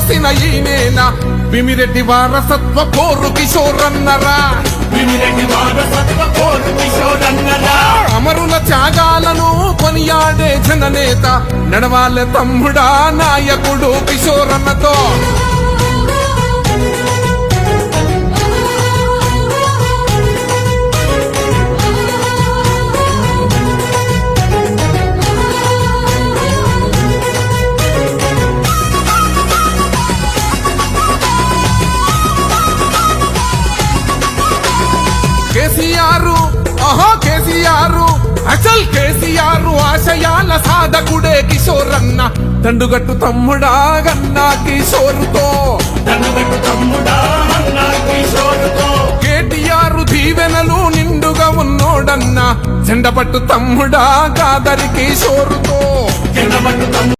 పోసిన ఈనేనా భీమిరెడ్డి వారసత్వ పోరు కిషోరన్నరా అమరుల త్యాగాలను కొనియాడే జననేత నడవాలె తమ్ముడా నాయకుడు కిషోరన్నతో కేసీఆర్ అసల్ కేసీఆర్ ఆశయాల సాధకుడే కిషోరన్న దండుగట్టు తమ్ముడా గన్నా కిషోరుతో కేటీఆర్ దీవెనలు నిండుగా ఉన్నోడన్న జెండపట్టు తమ్ముడా కాదరి కిషోరుతో